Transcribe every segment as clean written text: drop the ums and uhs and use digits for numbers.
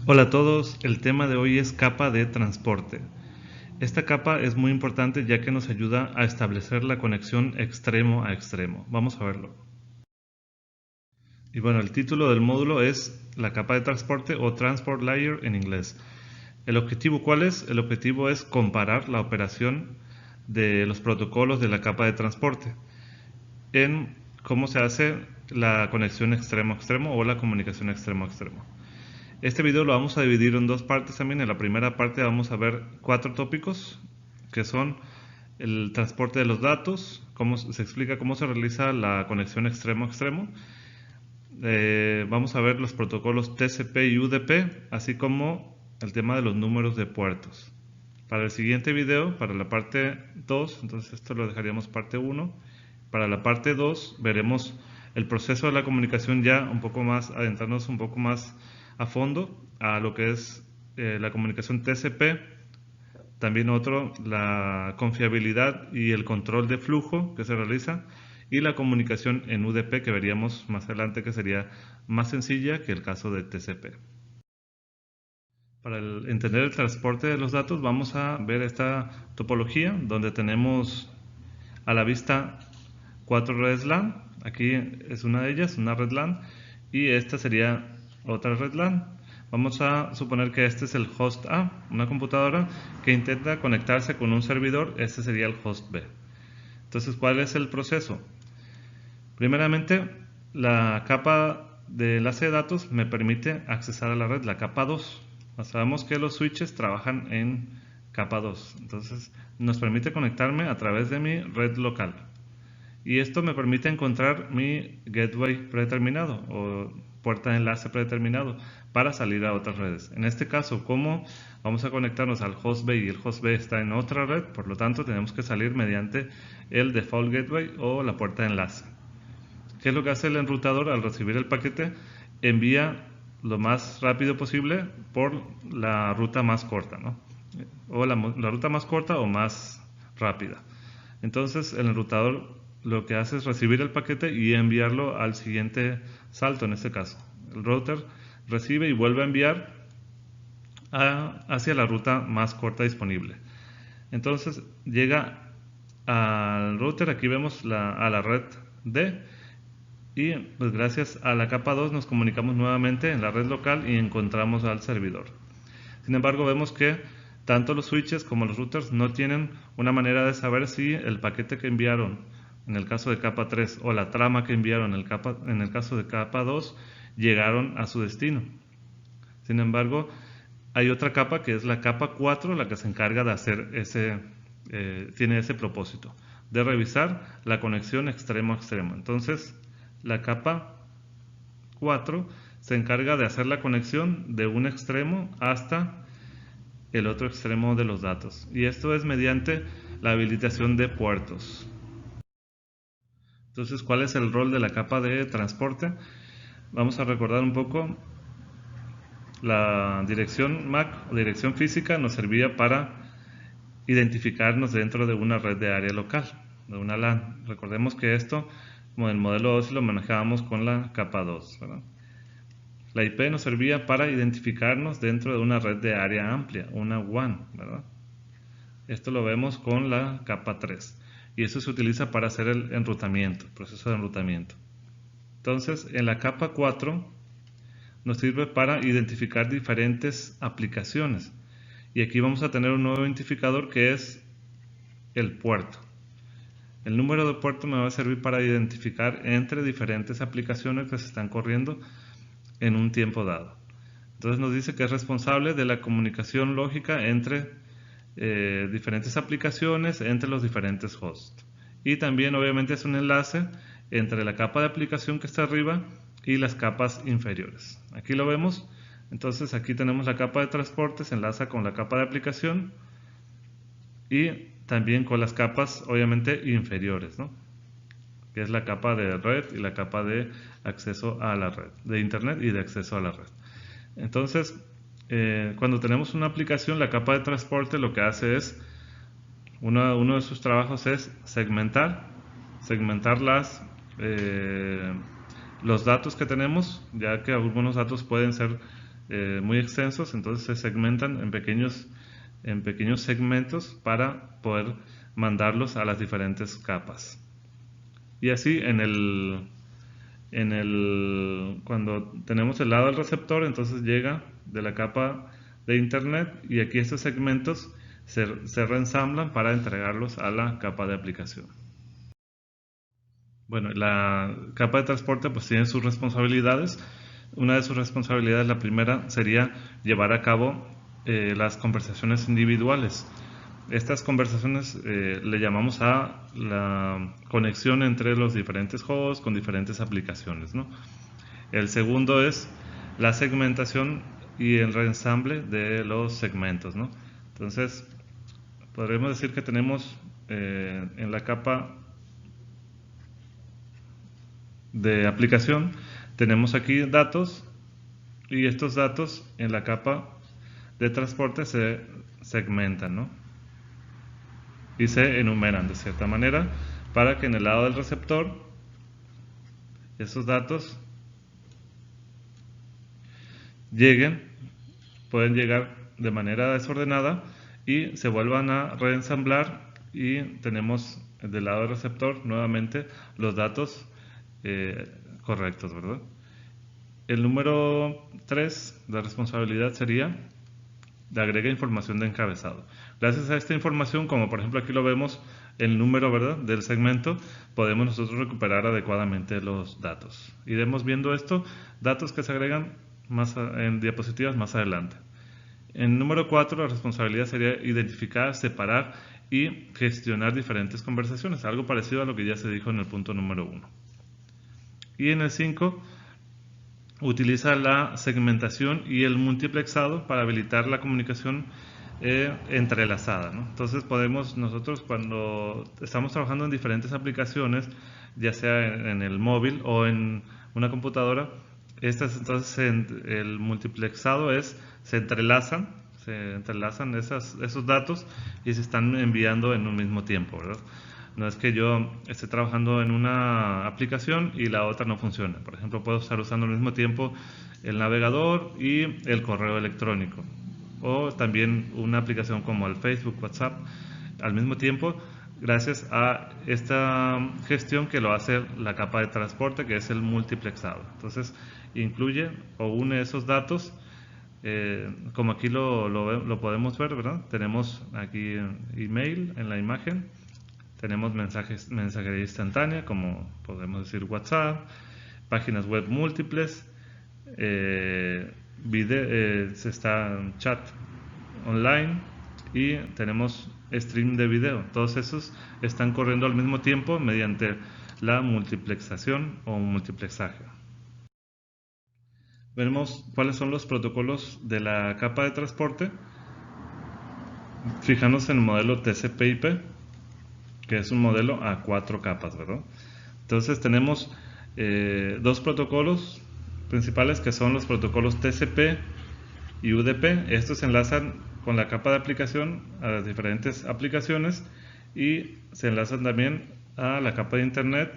Hola a todos, el tema de hoy es capa de transporte. Esta capa es muy importante ya que nos ayuda a establecer la conexión extremo a extremo. Vamos a verlo. Y bueno, el título del módulo es la capa de transporte o Transport Layer en inglés. ¿El objetivo cuál es? El objetivo es comparar la operación de los protocolos de la capa de transporte en cómo se hace la conexión extremo a extremo o la comunicación extremo a extremo. Este video lo vamos a dividir en dos partes también. En la primera parte vamos a ver 4 tópicos que son el transporte de los datos, cómo se explica cómo se realiza la conexión extremo a extremo. Vamos a ver los protocolos TCP y UDP, así como el tema de los números de puertos. Para el siguiente video, para la parte 2, entonces esto lo dejaríamos parte 1. Para la parte 2 veremos el proceso de la comunicación ya un poco más, adentrarnos un poco más a fondo a lo que es la comunicación TCP, también otro, la confiabilidad y el control de flujo que se realiza, y la comunicación en UDP que veríamos más adelante que sería más sencilla que el caso de TCP. Para entender el transporte de los datos vamos a ver esta topología donde tenemos a la vista 4 redes LAN. Aquí es una de ellas, una red LAN, y esta sería otra red LAN. Vamos a suponer que este es el host A, una computadora que intenta conectarse con un servidor. Este sería el host B. Entonces, ¿cuál es el proceso? Primeramente, la capa de enlace de datos me permite accesar a la red, la capa 2. Sabemos que los switches trabajan en capa 2, entonces nos permite conectarme a través de mi red local. Y esto me permite encontrar mi gateway predeterminado o puerta de enlace predeterminado para salir a otras redes. En este caso, como vamos a conectarnos al host B y el host B está en otra red, por lo tanto tenemos que salir mediante el default gateway o la puerta de enlace. ¿Qué es lo que hace el enrutador al recibir el paquete? Envía lo más rápido posible por la ruta más corta, ¿no? O la ruta más corta o más rápida. Entonces el enrutador lo que hace es recibir el paquete y enviarlo al siguiente salto, en este caso. El router recibe y vuelve a enviar hacia la ruta más corta disponible. Entonces llega al router, aquí vemos a la red D, y pues gracias a la capa 2 nos comunicamos nuevamente en la red local y encontramos al servidor. Sin embargo, vemos que tanto los switches como los routers no tienen una manera de saber si el paquete que enviaron en el caso de capa 3 o la trama que enviaron en el caso de capa 2 llegaron a su destino. Sin embargo, hay otra capa que es la capa 4 la que se encarga de hacer tiene ese propósito de revisar la conexión extremo a extremo. Entonces, la capa 4 se encarga de hacer la conexión de un extremo hasta el otro extremo de los datos. Y esto es mediante la habilitación de puertos. Entonces, ¿cuál es el rol de la capa de transporte? Vamos a recordar un poco. La dirección MAC o dirección física nos servía para identificarnos dentro de una red de área local, de una LAN. Recordemos que esto, como en el modelo OSI, lo manejábamos con la capa 2, ¿verdad? La IP nos servía para identificarnos dentro de una red de área amplia, una WAN, ¿verdad? Esto lo vemos con la capa 3 y eso se utiliza para hacer el enrutamiento, el proceso de enrutamiento. Entonces, en la capa 4 nos sirve para identificar diferentes aplicaciones. Y aquí vamos a tener un nuevo identificador que es el puerto. El número de puerto me va a servir para identificar entre diferentes aplicaciones que se están corriendo en un tiempo dado. Entonces nos dice que es responsable de la comunicación lógica entre diferentes aplicaciones, entre los diferentes hosts. Y también obviamente es un enlace entre la capa de aplicación que está arriba y las capas inferiores. Aquí lo vemos. Entonces aquí tenemos la capa de transporte, se enlaza con la capa de aplicación y también con las capas obviamente inferiores, ¿no? Que es la capa de red y la capa de acceso a la red, de internet y de acceso a la red. Entonces, cuando tenemos una aplicación, la capa de transporte lo que hace es, uno de sus trabajos es segmentar los datos que tenemos, ya que algunos datos pueden ser muy extensos, entonces se segmentan en pequeños segmentos para poder mandarlos a las diferentes capas. Y así cuando tenemos el lado del receptor, entonces llega de la capa de internet y aquí estos segmentos se reensamblan para entregarlos a la capa de aplicación. Bueno, la capa de transporte pues tiene sus responsabilidades. Una de sus responsabilidades, la primera, sería llevar a cabo las conversaciones individuales. Estas conversaciones le llamamos a la conexión entre los diferentes hosts con diferentes aplicaciones, ¿no? El segundo es la segmentación y el reensamble de los segmentos, ¿no? Entonces, podríamos decir que tenemos en la capa de aplicación, tenemos aquí datos y estos datos en la capa de transporte se segmentan, ¿no? Y se enumeran de cierta manera para que en el lado del receptor esos datos pueden llegar de manera desordenada y se vuelvan a reensamblar y tenemos del lado del receptor nuevamente los datos correctos, ¿verdad? El número 3 de responsabilidad sería de agrega información de encabezado. Gracias a esta información, como por ejemplo aquí lo vemos, el número, ¿verdad?, del segmento, podemos nosotros recuperar adecuadamente los datos. Iremos viendo esto, datos que se agregan en diapositivas más adelante. En número 4, la responsabilidad sería identificar, separar y gestionar diferentes conversaciones, algo parecido a lo que ya se dijo en el punto número 1. Y en el 5, utiliza la segmentación y el multiplexado para habilitar la comunicación entrelazada, ¿no? Entonces podemos nosotros, cuando estamos trabajando en diferentes aplicaciones, ya sea en el móvil o en una computadora, entonces el multiplexado se entrelazan esos datos y se están enviando en un mismo tiempo, ¿verdad? No es que yo esté trabajando en una aplicación y la otra no funcione. Por ejemplo, puedo estar usando al mismo tiempo el navegador y el correo electrónico. O también una aplicación como el Facebook, WhatsApp, al mismo tiempo, gracias a esta gestión que lo hace la capa de transporte, que es el multiplexado. Entonces, incluye o une esos datos, como aquí lo podemos ver, ¿verdad? Tenemos aquí email en la imagen. Tenemos mensajería instantánea, como podemos decir WhatsApp, páginas web múltiples, chat online y tenemos stream de video. Todos esos están corriendo al mismo tiempo mediante la multiplexación o multiplexaje. Veremos cuáles son los protocolos de la capa de transporte. Fijándose en el modelo TCP/IP, que es un modelo a 4 capas, ¿verdad? Entonces tenemos dos protocolos principales que son los protocolos TCP y UDP. Estos se enlazan con la capa de aplicación a las diferentes aplicaciones y se enlazan también a la capa de internet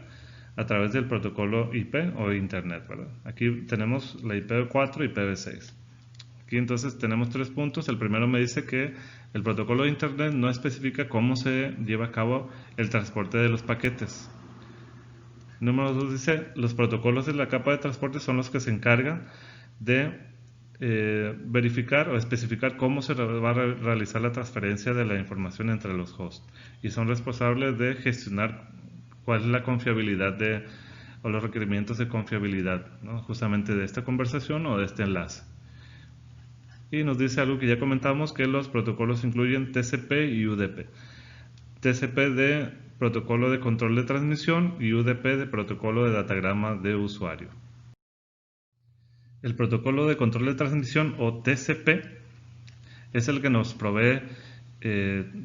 a través del protocolo IP o internet, ¿verdad? Aquí tenemos la IPv4 y IPv6. Aquí entonces tenemos 3 puntos. El primero me dice que el protocolo de internet no especifica cómo se lleva a cabo el transporte de los paquetes. Número 2 dice, los protocolos de la capa de transporte son los que se encargan de verificar o especificar cómo se va a realizar la transferencia de la información entre los hosts y son responsables de gestionar cuál es la confiabilidad o los requerimientos de confiabilidad, ¿no?, justamente de esta conversación o de este enlace. Y nos dice algo que ya comentamos, que los protocolos incluyen TCP y UDP. TCP de protocolo de control de transmisión y UDP de protocolo de datagrama de usuario. El protocolo de control de transmisión o TCP es el que nos provee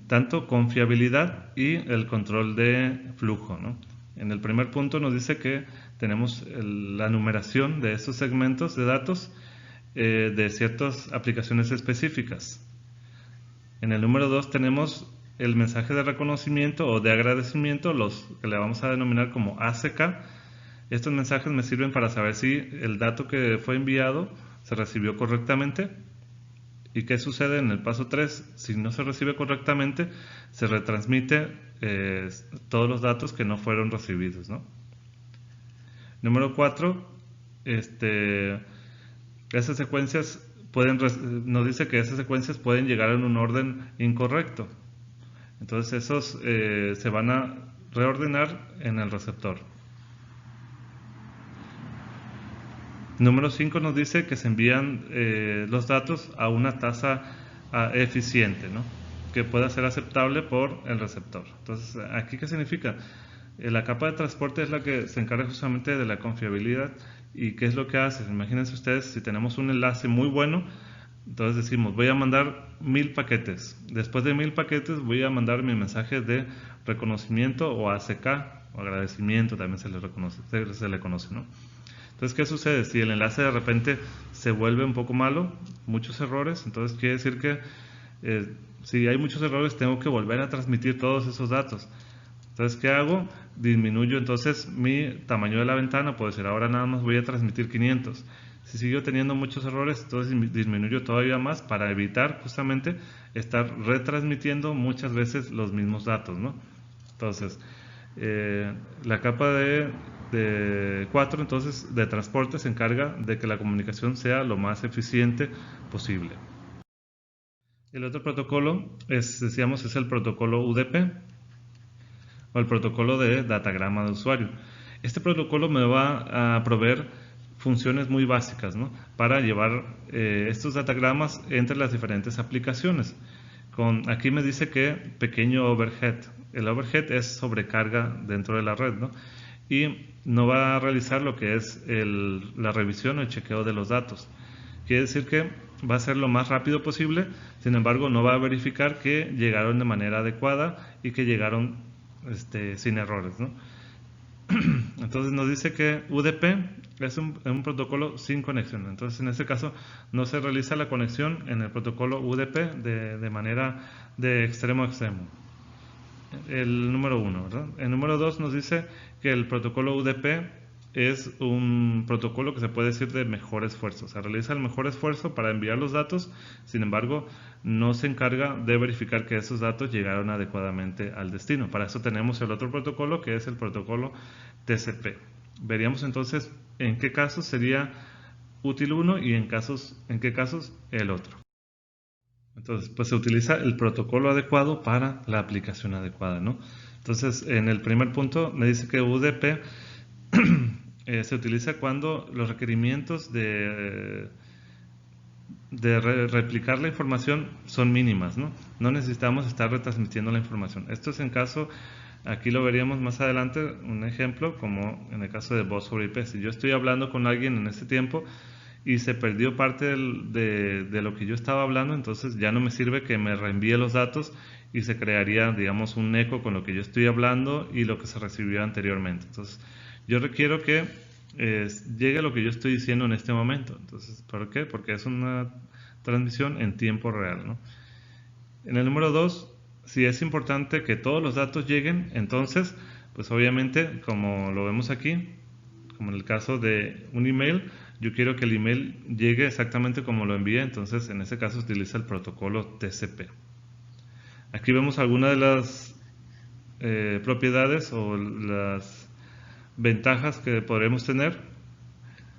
tanto confiabilidad y el control de flujo, ¿no? En el primer punto nos dice que tenemos la numeración de estos segmentos de datos de ciertas aplicaciones específicas. En el número 2 tenemos el mensaje de reconocimiento o de agradecimiento, los que le vamos a denominar como ACK. Estos mensajes me sirven para saber si el dato que fue enviado se recibió correctamente. ¿Y qué sucede en el paso 3? Si no se recibe correctamente, se retransmite todos los datos que no fueron recibidos, ¿no? Número 4, esas secuencias nos dice que esas secuencias pueden llegar en un orden incorrecto. Entonces esos se van a reordenar en el receptor. Número 5 nos dice que se envían los datos a una tasa eficiente, ¿no? Que pueda ser aceptable por el receptor. Entonces, ¿aquí qué significa? La capa de transporte es la que se encarga justamente de la confiabilidad. ¿Y qué es lo que hace? Imagínense ustedes, si tenemos un enlace muy bueno, entonces decimos, voy a mandar 1000 paquetes. Después de 1000 paquetes voy a mandar mi mensaje de reconocimiento o ACK, o agradecimiento también se le conoce, ¿no? Entonces, ¿qué sucede? Si el enlace de repente se vuelve un poco malo, muchos errores, entonces quiere decir que si hay muchos errores tengo que volver a transmitir todos esos datos. Entonces, ¿qué hago? Disminuyo entonces mi tamaño de la ventana, puede ser ahora nada más voy a transmitir 500. Si sigo teniendo muchos errores, entonces disminuyo todavía más para evitar justamente estar retransmitiendo muchas veces los mismos datos, ¿no? Entonces, la capa de 4 entonces de transporte se encarga de que la comunicación sea lo más eficiente posible. El otro protocolo decíamos, es el protocolo UDP o el protocolo de datagrama de usuario. Este protocolo me va a proveer funciones muy básicas, ¿no? Para llevar estos datagramas entre las diferentes aplicaciones. Aquí me dice que pequeño overhead. El overhead es sobrecarga dentro de la red, ¿no? Y no va a realizar lo que es la revisión o el chequeo de los datos. Quiere decir que va a ser lo más rápido posible, sin embargo no va a verificar que llegaron de manera adecuada y que llegaron sin errores, ¿no? Entonces nos dice que UDP es un protocolo sin conexión. Entonces en este caso no se realiza la conexión en el protocolo UDP de manera de extremo a extremo. El número 1, ¿verdad? El número 2 nos dice que el protocolo UDP es un protocolo que se puede decir de mejor esfuerzo. Se realiza el mejor esfuerzo para enviar los datos, sin embargo, no se encarga de verificar que esos datos llegaron adecuadamente al destino. Para eso tenemos el otro protocolo, que es el protocolo TCP. Veríamos entonces en qué casos sería útil uno y en qué casos el otro. Entonces, pues se utiliza el protocolo adecuado para la aplicación adecuada, ¿no? Entonces, en el primer punto me dice que UDP se utiliza cuando los requerimientos de replicar la información son mínimas, ¿no? No necesitamos estar retransmitiendo la información. Esto es en caso, aquí lo veríamos más adelante, un ejemplo, como en el caso de voz sobre IP. Si yo estoy hablando con alguien en este tiempo y se perdió parte de lo que yo estaba hablando, entonces ya no me sirve que me reenvíe los datos y se crearía, digamos, un eco con lo que yo estoy hablando y lo que se recibió anteriormente. Entonces, yo requiero que llegue lo que yo estoy diciendo en este momento. Entonces, ¿por qué? Porque es una transmisión en tiempo real, ¿no? En el número 2, si es importante que todos los datos lleguen, entonces, pues obviamente, como lo vemos aquí, como en el caso de un email, yo quiero que el email llegue exactamente como lo envíe, entonces en ese caso se utiliza el protocolo TCP. Aquí vemos algunas de las propiedades o las ventajas que podremos tener.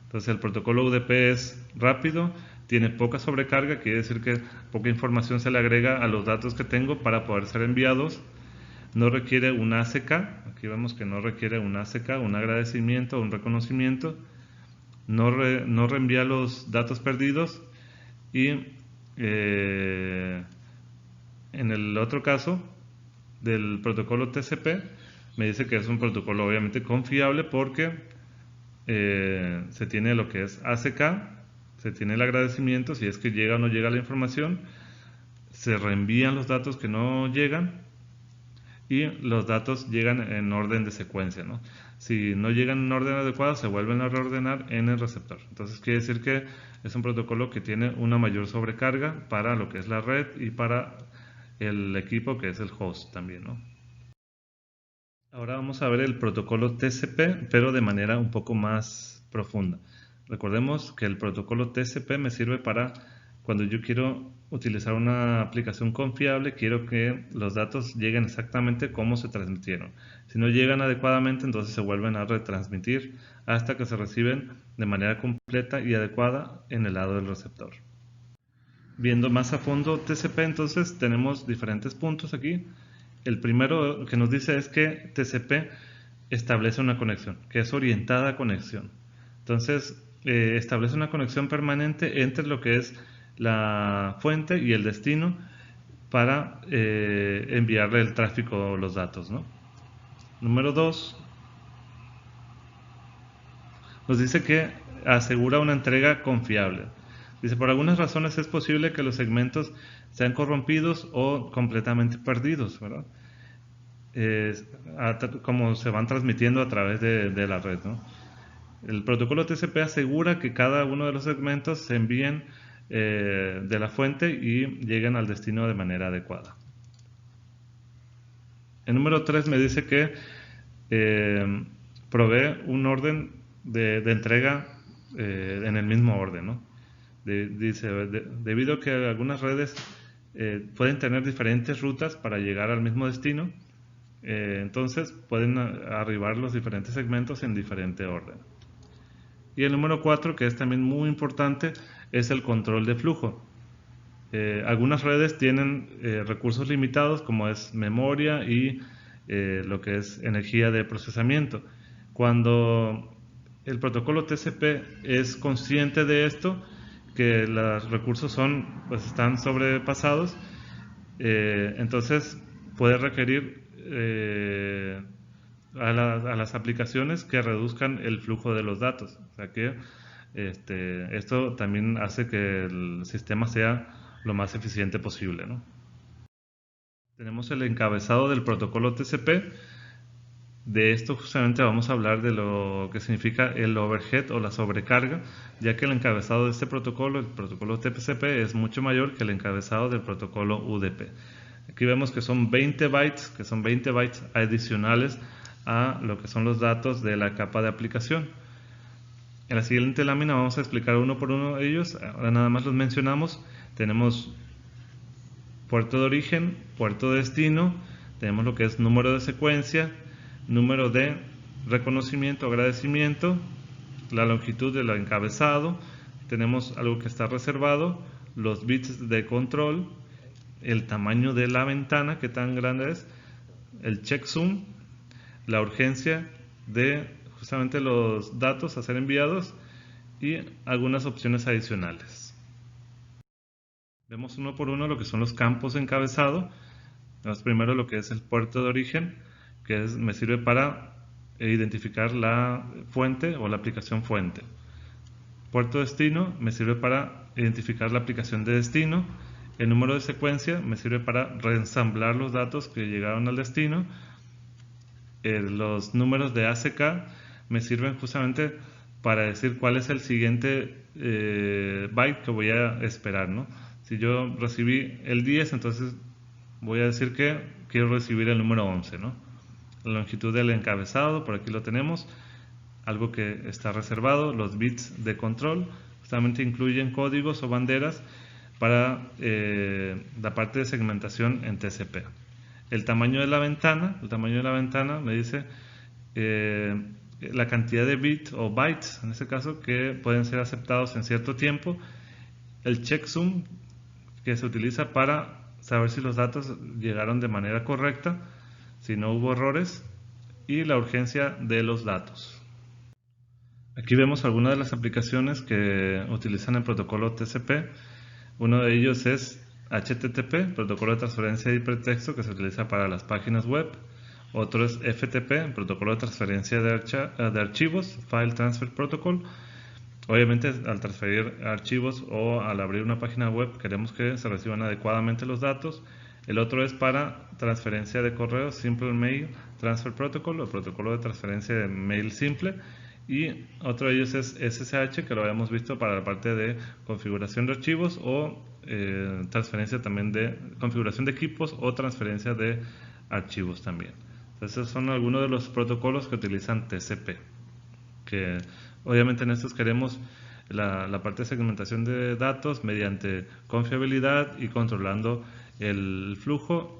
Entonces el protocolo UDP es rápido, tiene poca sobrecarga, quiere decir que poca información se le agrega a los datos que tengo para poder ser enviados. No requiere un ACK, aquí vemos que no requiere un ACK, un agradecimiento, un reconocimiento. No reenvía los datos perdidos y en el otro caso del protocolo TCP me dice que es un protocolo obviamente confiable porque se tiene lo que es ACK, se tiene el agradecimiento, si es que llega o no llega la información, se reenvían los datos que no llegan y los datos llegan en orden de secuencia, ¿no? Si no llegan en orden adecuado, se vuelven a reordenar en el receptor. Entonces quiere decir que es un protocolo que tiene una mayor sobrecarga para lo que es la red y para el equipo que es el host también, ¿no? Ahora vamos a ver el protocolo TCP, pero de manera un poco más profunda. Recordemos que el protocolo TCP me sirve para cuando yo quiero utilizar una aplicación confiable, quiero que los datos lleguen exactamente como se transmitieron. Si no llegan adecuadamente, entonces se vuelven a retransmitir hasta que se reciben de manera completa y adecuada en el lado del receptor. Viendo más a fondo TCP, entonces tenemos diferentes puntos aquí. El primero que nos dice es que TCP establece una conexión, que es orientada a conexión. Entonces, establece una conexión permanente entre lo que es la fuente y el destino para enviarle el tráfico o los datos, ¿no? Número 2, nos dice que asegura una entrega confiable. Dice, por algunas razones es posible que los segmentos sean corrompidos o completamente perdidos, ¿verdad? Como se van transmitiendo a través de la red, ¿no? El protocolo TCP asegura que cada uno de los segmentos se envíen de la fuente y lleguen al destino de manera adecuada. El número 3 me dice que provee un orden de entrega en el mismo orden, ¿no? Dice, debido a que algunas redes pueden tener diferentes rutas para llegar al mismo destino, entonces pueden arribar los diferentes segmentos en diferente orden. Y el número 4, que es también muy importante, es el control de flujo. Algunas redes tienen recursos limitados como es memoria y lo que es energía de procesamiento. Cuando el protocolo TCP es consciente de esto, que los recursos están sobrepasados, entonces puede requerir a las aplicaciones que reduzcan el flujo de los datos. O sea que esto también hace que el sistema sea lo más eficiente posible, ¿no? Tenemos el encabezado del protocolo TCP. De esto justamente vamos a hablar de lo que significa el overhead o la sobrecarga, ya que el encabezado de este protocolo, el protocolo TCP, es mucho mayor que el encabezado del protocolo UDP. Aquí vemos que son 20 bytes adicionales a lo que son los datos de la capa de aplicación. En la siguiente lámina vamos a explicar uno por uno de ellos. Ahora nada más los mencionamos. Tenemos puerto de origen, puerto de destino, tenemos lo que es número de secuencia, número de reconocimiento, agradecimiento, la longitud del encabezado, tenemos algo que está reservado, los bits de control, el tamaño de la ventana, que tan grande es, el checksum, la urgencia de justamente los datos a ser enviados y algunas opciones adicionales. Vemos uno por uno lo que son los campos de encabezado. Vemos primero lo que es el puerto de origen, que me sirve para identificar la fuente o la aplicación fuente. Puerto de destino me sirve para identificar la aplicación de destino. El número de secuencia me sirve para reensamblar los datos que llegaron al destino. Los números de ACK me sirven justamente para decir cuál es el siguiente byte que voy a esperar, ¿no? Si yo recibí el 10, entonces voy a decir que quiero recibir el número 11, ¿no? La longitud del encabezado, por aquí lo tenemos, algo que está reservado, los bits de control, justamente incluyen códigos o banderas para la parte de segmentación en TCP. El tamaño de la ventana me dice la cantidad de bits o bytes, en este caso, que pueden ser aceptados en cierto tiempo. El checksum, que se utiliza para saber si los datos llegaron de manera correcta, si no hubo errores, y la urgencia de los datos. Aquí vemos algunas de las aplicaciones que utilizan el protocolo TCP. Uno de ellos es HTTP, protocolo de transferencia de hipertexto, que se utiliza para las páginas web. Otro es FTP, protocolo de transferencia de archivos, File Transfer Protocol. Obviamente, al transferir archivos o al abrir una página web, queremos que se reciban adecuadamente los datos. El otro es para transferencia de correo, Simple Mail Transfer Protocol, o protocolo de transferencia de mail simple. Y otro de ellos es SSH, que lo habíamos visto para la parte de configuración de archivos o transferencia también de configuración de equipos o transferencia de archivos también. Entonces, son algunos de los protocolos que utilizan TCP, que obviamente en estos queremos la parte de segmentación de datos mediante confiabilidad y controlando el flujo,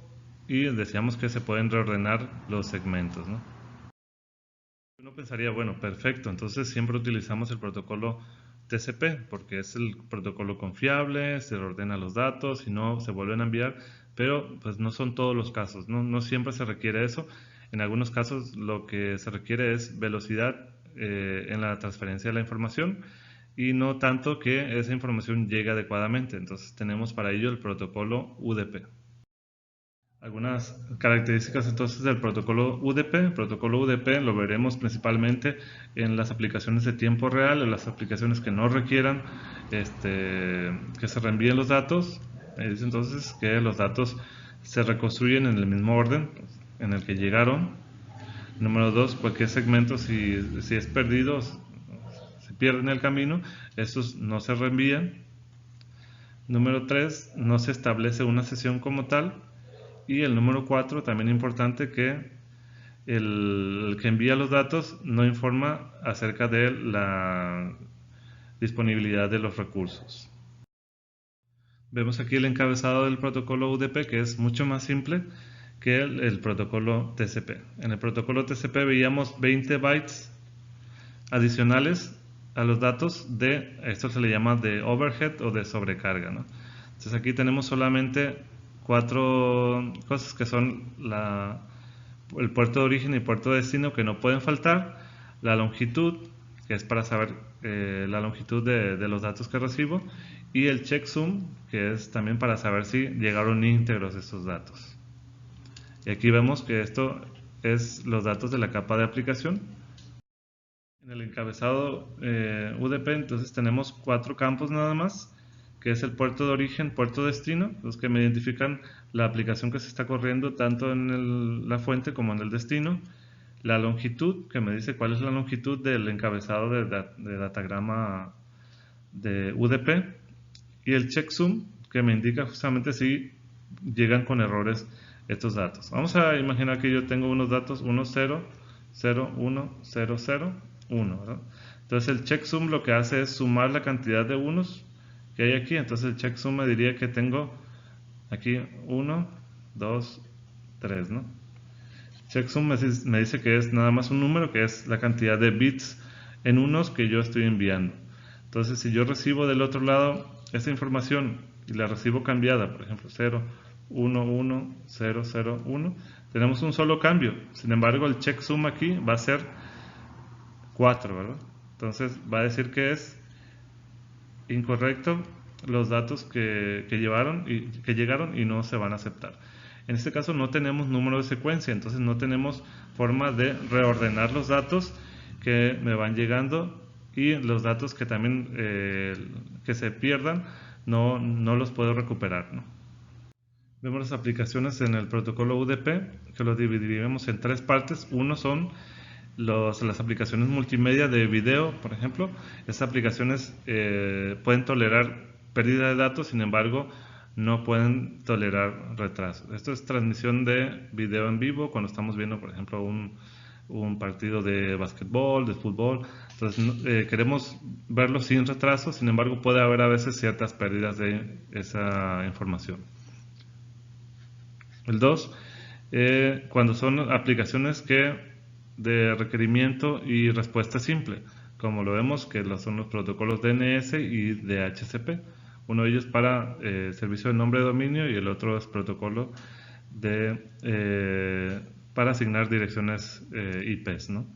y decíamos que se pueden reordenar los segmentos, ¿no? Uno pensaría, bueno, perfecto, entonces siempre utilizamos el protocolo TCP porque es el protocolo confiable, se ordena los datos y no se vuelven a enviar, pero pues no son todos los casos, no siempre se requiere eso. En algunos casos lo que se requiere es velocidad en la transferencia de la información y no tanto que esa información llegue adecuadamente. Entonces tenemos para ello el protocolo UDP. Algunas características entonces del protocolo UDP. El protocolo UDP lo veremos principalmente en las aplicaciones de tiempo real, en las aplicaciones que no requieran que se reenvíen los datos. Dice entonces que los datos se reconstruyen en el mismo orden en el que llegaron. Número 2, cualquier segmento si es perdido, se pierde en el camino, estos no se reenvían. Número 3, no se establece una sesión como tal. Y el número 4, también importante, que el que envía los datos no informa acerca de la disponibilidad de los recursos. Vemos aquí el encabezado del protocolo UDP, que es mucho más simple que el protocolo TCP. En el protocolo TCP veíamos 20 bytes adicionales a los datos esto se le llama de overhead o de sobrecarga, ¿no? Entonces aquí tenemos solamente 4 cosas que son el puerto de origen y puerto de destino que no pueden faltar, la longitud, que es para saber la longitud de los datos que recibo, y el checksum, que es también para saber si llegaron íntegros estos datos. Y aquí vemos que esto es los datos de la capa de aplicación. En el encabezado UDP entonces tenemos 4 campos nada más, que es el puerto de origen, puerto de destino, los que me identifican la aplicación que se está corriendo tanto en la fuente como en el destino, la longitud, que me dice cuál es la longitud del encabezado de datagrama de UDP, y el checksum, que me indica justamente si llegan con errores estos datos. Vamos a imaginar que yo tengo unos datos 1, 0, 0, 1, 0, 0, 1, ¿verdad? Entonces el checksum lo que hace es sumar la cantidad de unos que hay aquí. Entonces el checksum me diría que tengo aquí 1, 2, 3, ¿no? Checksum me dice que es nada más un número, que es la cantidad de bits en unos que yo estoy enviando. Entonces si yo recibo del otro lado esa información y la recibo cambiada, por ejemplo 0, 1, 1, 0, 0, 1, tenemos un solo cambio. Sin embargo el checksum aquí va a ser 4, ¿verdad? Entonces va a decir que es incorrecto los datos que llegaron y no se van a aceptar. En este caso no tenemos número de secuencia, entonces no tenemos forma de reordenar los datos que me van llegando, y los datos que también que se pierdan no los puedo recuperar, ¿no? Vemos las aplicaciones en el protocolo UDP, que lo dividiremos en 3 partes. Uno son las aplicaciones multimedia de video, por ejemplo. Estas aplicaciones pueden tolerar pérdida de datos, sin embargo no pueden tolerar retraso. Esto es transmisión de video en vivo cuando estamos viendo, por ejemplo, un partido de básquetbol, de fútbol. Entonces queremos verlo sin retraso, sin embargo puede haber a veces ciertas pérdidas de esa información. El 2, cuando son aplicaciones de requerimiento y respuesta simple, como lo vemos que son los protocolos DNS y DHCP. Uno de ellos para servicio de nombre de dominio y el otro es protocolo para asignar direcciones IPs, ¿no?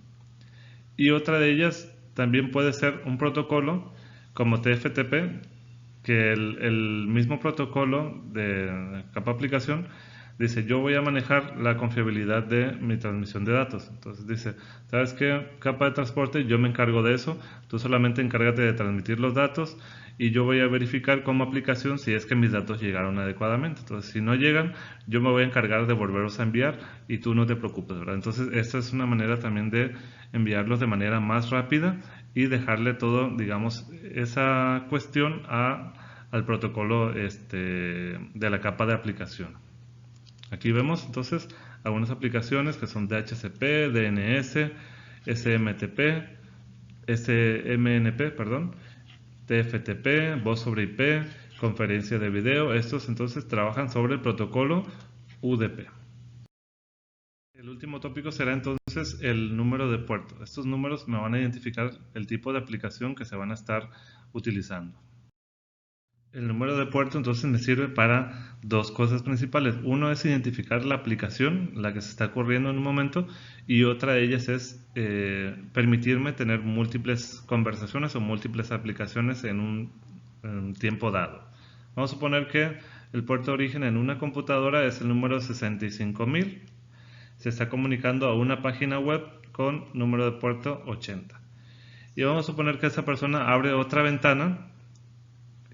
Y otra de ellas también puede ser un protocolo como TFTP, que el mismo protocolo de capa aplicación dice: yo voy a manejar la confiabilidad de mi transmisión de datos. Entonces dice: ¿sabes qué, capa de transporte? Yo me encargo de eso, tú solamente encárgate de transmitir los datos y yo voy a verificar como aplicación si es que mis datos llegaron adecuadamente. Entonces si no llegan, yo me voy a encargar de volverlos a enviar y tú no te preocupes, ¿verdad? Entonces esta es una manera también de enviarlos de manera más rápida y dejarle todo, digamos, esa cuestión al protocolo de la capa de aplicación. Aquí vemos entonces algunas aplicaciones que son DHCP, DNS, SMTP, SMNP, perdón, TFTP, voz sobre IP, conferencia de video. Estos entonces trabajan sobre el protocolo UDP. El último tópico será entonces el número de puerto. Estos números me van a identificar el tipo de aplicación que se van a estar utilizando. El número de puerto entonces me sirve para dos cosas principales. Uno es identificar la aplicación, la que se está corriendo en un momento, y otra de ellas es permitirme tener múltiples conversaciones o múltiples aplicaciones en un tiempo dado. Vamos a suponer que el puerto de origen en una computadora es el número 65000. Se está comunicando a una página web con número de puerto 80. Y vamos a suponer que esa persona abre otra ventana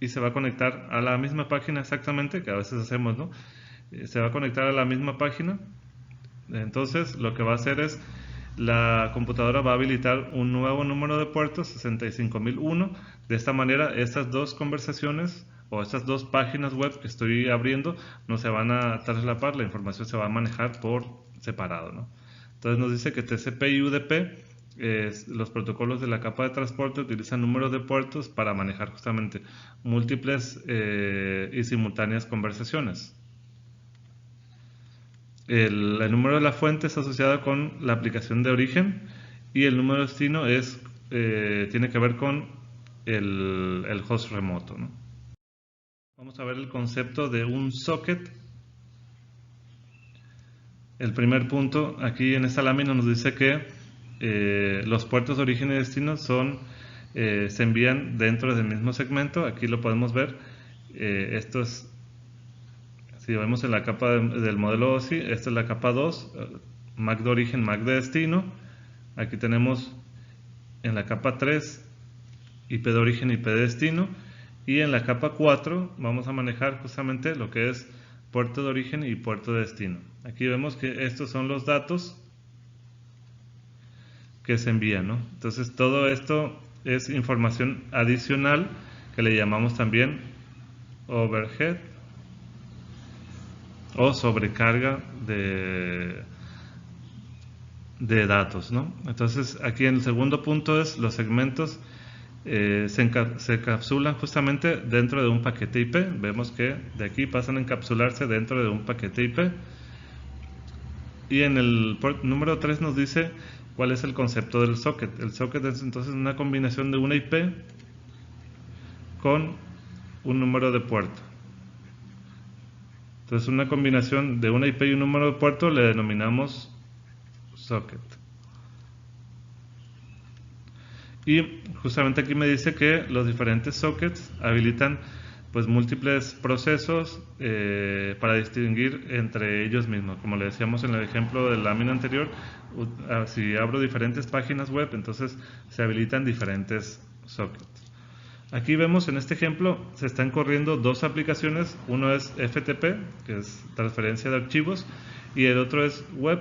y se va a conectar a la misma página exactamente, que a veces hacemos, ¿no? Se va a conectar a la misma página. Entonces lo que va a hacer es, la computadora va a habilitar un nuevo número de puertos, 65001. De esta manera, estas dos conversaciones o estas dos páginas web que estoy abriendo no se van a traslapar, la información se va a manejar por separado, ¿no? Entonces nos dice que TCP y UDP, los protocolos de la capa de transporte, utilizan números de puertos para manejar justamente múltiples y simultáneas conversaciones. El número de la fuente es asociado con la aplicación de origen y el número de destino tiene que ver con el host remoto, ¿no? Vamos a ver el concepto de un socket. El primer punto aquí en esta lámina nos dice que los puertos de origen y destino se envían dentro del mismo segmento. Aquí lo podemos ver. Esto es, si vemos en la capa del modelo OSI, esta es la capa 2, MAC de origen, MAC de destino. Aquí tenemos en la capa 3 IP de origen, IP de destino. Y en la capa 4 vamos a manejar justamente lo que es puerto de origen y puerto de destino. Aquí vemos que estos son los datos que se envían, ¿no? Entonces todo esto es información adicional que le llamamos también overhead o sobrecarga de datos, ¿no? Entonces aquí en el segundo punto es los segmentos se encapsulan justamente dentro de un paquete IP. Vemos que de aquí pasan a encapsularse dentro de un paquete IP. Y en el número 3 nos dice cuál es el concepto del socket. El socket es entonces una combinación de una IP con un número de puerto. Entonces una combinación de una IP y un número de puerto le denominamos socket. Y justamente aquí me dice que los diferentes sockets habilitan pues múltiples procesos para distinguir entre ellos mismos. Como le decíamos en el ejemplo de la lámina anterior, si abro diferentes páginas web, entonces se habilitan diferentes sockets. Aquí vemos en este ejemplo se están corriendo dos aplicaciones. Uno es FTP, que es transferencia de archivos, y el otro es web.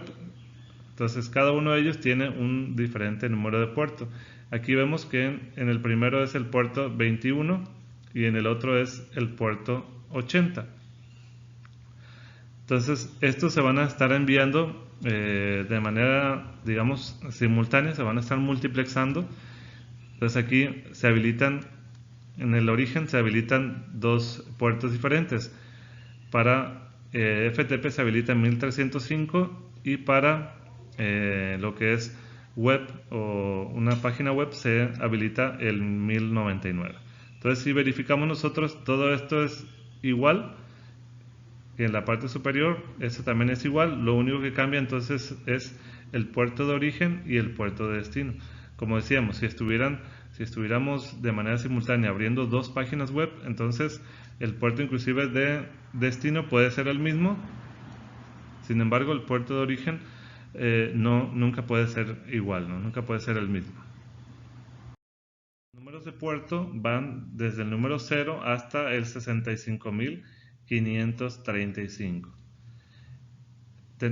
Entonces cada uno de ellos tiene un diferente número de puerto. Aquí vemos que en el primero es el puerto 21 y en el otro es el puerto 80. Entonces estos se van a estar enviando de manera, digamos, simultánea, se van a estar multiplexando. Entonces aquí se habilitan, en el origen se habilitan dos puertos diferentes. Para FTP se habilita 1305 y para lo que es web o una página web se habilita el 1099. Entonces si verificamos nosotros, todo esto es igual, y en la parte superior esto también es igual. Lo único que cambia entonces es el puerto de origen y el puerto de destino. Como decíamos, si estuviéramos de manera simultánea abriendo dos páginas web, entonces el puerto inclusive de destino puede ser el mismo. Sin embargo, el puerto de origen nunca puede ser igual, ¿no? Nunca puede ser el mismo. Los números de puerto van desde el número 0 hasta el 65535.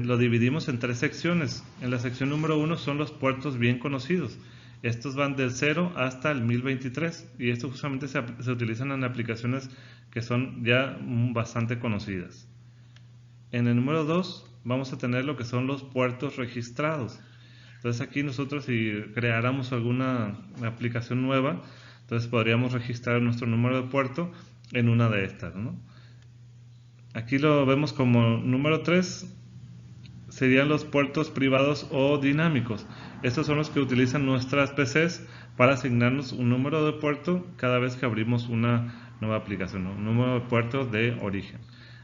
Lo dividimos en tres secciones. En la sección número 1 son los puertos bien conocidos. Estos van del 0 hasta el 1023 y estos justamente se utilizan en aplicaciones que son ya bastante conocidas. En el número 2 vamos a tener lo que son los puertos registrados. Entonces aquí nosotros, si creáramos alguna aplicación nueva, Entonces podríamos registrar nuestro número de puerto en una de estas, ¿no? Aquí lo vemos como número 3, serían los puertos privados o dinámicos. Estos son los que utilizan nuestras PCs para asignarnos un número de puerto cada vez que abrimos una nueva aplicación, ¿no? Un número de puerto de origen.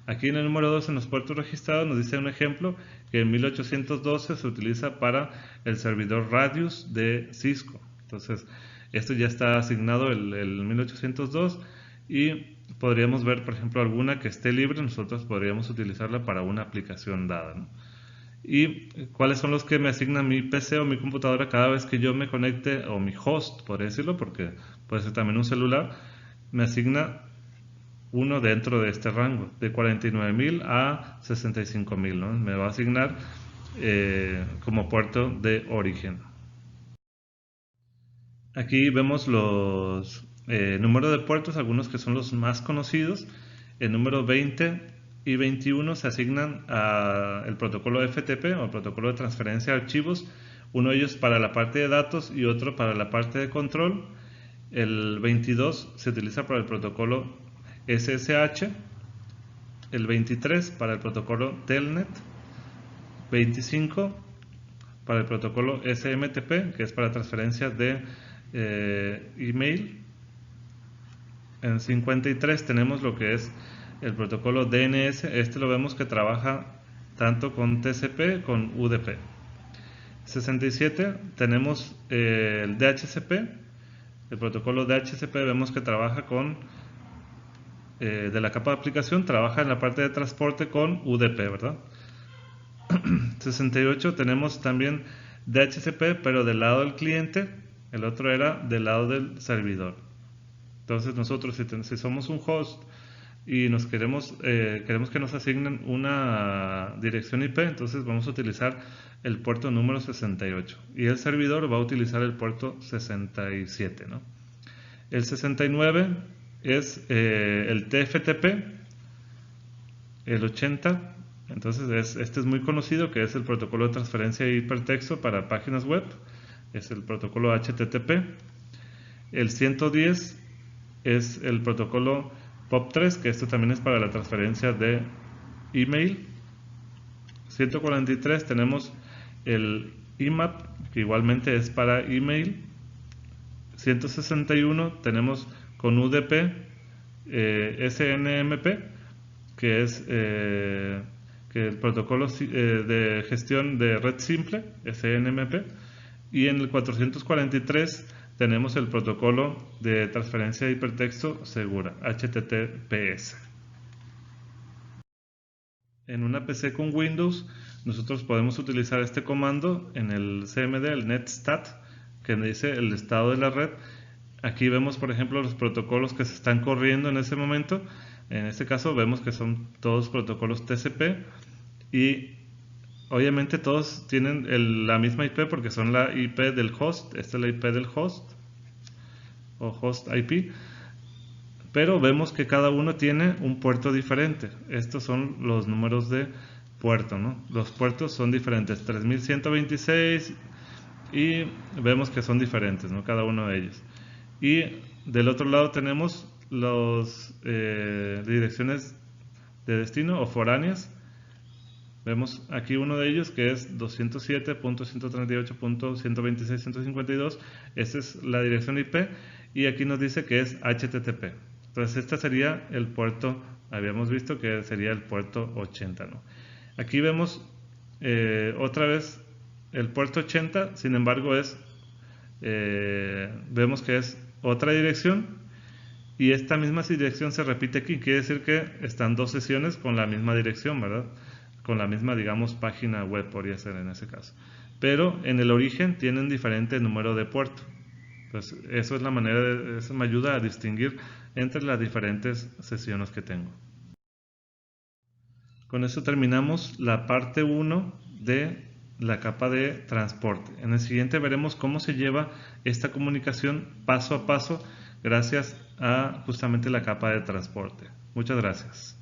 Aquí en el número 2, en los puertos registrados, nos dice un ejemplo que en 1812 se utiliza para el servidor Radius de Cisco. Entonces, esto ya está asignado el 1802 y podríamos ver, por ejemplo, alguna que esté libre, nosotros podríamos utilizarla para una aplicación dada, ¿no? Y cuáles son los que me asignan mi PC o mi computadora cada vez que yo me conecte, o mi host, por decirlo, porque puede ser también un celular, me asigna uno dentro de este rango, de 49.000 a 65.000, ¿no? Me va a asignar como puerto de origen. Aquí vemos los números de puertos, algunos que son los más conocidos. El número 20 y 21 se asignan al protocolo FTP o el protocolo de transferencia de archivos, uno de ellos para la parte de datos y otro para la parte de control. El 22 se utiliza para el protocolo SSH, el 23 para el protocolo Telnet, 25 para el protocolo SMTP, que es para transferencia de email. En 53 tenemos lo que es el protocolo DNS, este lo vemos que trabaja tanto con TCP con UDP. 67 tenemos el DHCP, el protocolo DHCP vemos que trabaja con de la capa de aplicación, trabaja en la parte de transporte con UDP, ¿verdad? 68 tenemos también DHCP, pero del lado del cliente, el otro era del lado del servidor. Entonces nosotros si somos un host y nos queremos que nos asignen una dirección IP, entonces vamos a utilizar el puerto número 68 y el servidor va a utilizar el puerto 67, ¿no? El 69 es el TFTP, el 80, entonces este es muy conocido, que es el protocolo de transferencia de hipertexto para páginas web, es el protocolo HTTP. El 110 es el protocolo POP3, que esto también es para la transferencia de email. 143 tenemos el IMAP, que igualmente es para email. 161 tenemos con UDP SNMP, que es que el protocolo de gestión de red simple, SNMP. Y en el 443 tenemos el protocolo de transferencia de hipertexto segura, HTTPS. En una PC con Windows, nosotros podemos utilizar este comando en el CMD, el netstat, que dice el estado de la red. Aquí vemos, por ejemplo, los protocolos que se están corriendo en ese momento. En este caso vemos que son todos protocolos TCP y obviamente todos tienen la misma IP porque son la IP del host. Esta es la IP del host o host IP, pero vemos que cada uno tiene un puerto diferente. Estos son los números de puerto, ¿no? Los puertos son diferentes, 3126, y vemos que son diferentes, ¿no? Cada uno de ellos. Y del otro lado tenemos las direcciones de destino o foráneas. Vemos aquí uno de ellos que es 207.138.126.152. Esta es la dirección IP y aquí nos dice que es HTTP. Entonces este sería el puerto, habíamos visto que sería el puerto 80, ¿no? Aquí vemos otra vez el puerto 80, sin embargo vemos que es otra dirección y esta misma dirección se repite aquí. Quiere decir que están dos sesiones con la misma dirección, ¿verdad? Con la misma, digamos, página web podría ser en ese caso. Pero en el origen tienen diferente número de puerto. Entonces, eso es la manera eso me ayuda a distinguir entre las diferentes sesiones que tengo. Con eso terminamos la parte 1 de la capa de transporte. En el siguiente veremos cómo se lleva esta comunicación paso a paso gracias a justamente la capa de transporte. Muchas gracias.